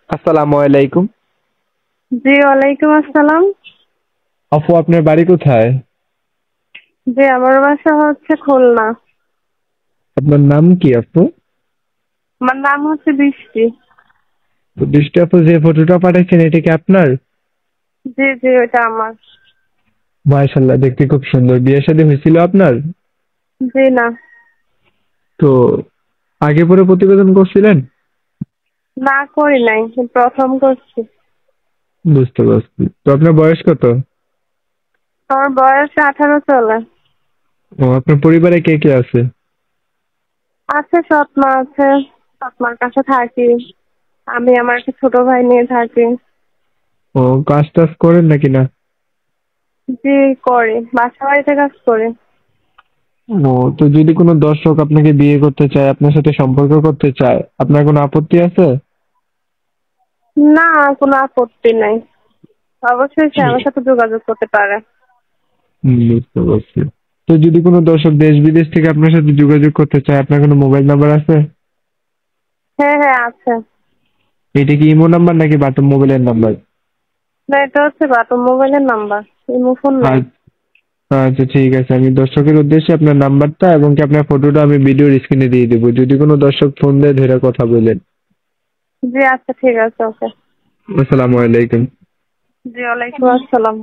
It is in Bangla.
আসসালামু আলাইকুম। জি, ওয়ালাইকুম আসসালাম। আপু, আপনার বাড়ি কোথায়? জি, আমার বাসা হচ্ছে খুলনা। আপনার নাম কি আপু? আমার নাম হচ্ছে বৃষ্টি। তো বৃষ্টি আপু, যে ফটোটা পাঠাচ্ছেন এটা কি আপনার? জি জি, ওইটা আমার। মাশাআল্লাহ, দেখতে খুব সুন্দর। বিয়ে শাদী হয়েছিল আপনার? জি না। তো আগে পরে প্রতিবেদন করছিলেন? না, করি নাই, প্রথম করছি। বুঝতে পারছি। তো আপনার বয়স কত? আমার বয়স 18 চলে। ও, আপনার পরিবারে কে কে আছে? আছে, সৎ মা আছে। সৎ মার কাছে থাকি। আমি আমার একটা ছোট ভাই নিয়ে থাকি। ও, কাজ টাজ করেন নাকি না? জি, করি, বাসা বাড়িতে কাজ করি। ও, তো যদি কোনো দর্শক আপনাকে বিয়ে করতে চায়, আপনার সাথে সম্পর্ক করতে চায়, আপনার কোনো আপত্তি আছে? না, কোনো আপত্তি নাই। অবশ্যই সে আমার সাথে যোগাযোগ করতে পারে। বুঝতে পারছি। তো যদি কোনো দর্শক দেশ বিদেশ থেকে আপনার সাথে যোগাযোগ করতে চায়, আপনার কোনো মোবাইল নাম্বার আছে? হ্যাঁ হ্যাঁ, আছে। এটা কি ইমো নাম্বার নাকি বাটন মোবাইলের নাম্বার? না, এটা হচ্ছে বাটন মোবাইলের নাম্বার। ইমো ফোন নাই। আচ্ছা, ঠিক আছে। আমি দর্শকের উদ্দেশ্যে আপনার নাম্বারটা এবং কি আপনার ফটোটা আমি ভিডিওর স্ক্রিনে দিয়ে দেবো। যদি কোনো দর্শক ফোন দেয়, ধরে কথা বলেন। জি, আচ্ছা, ঠিক আছে, ওকে। আসসালামু আলাইকুম। জি, ওয়ালাইকুম আসসালাম।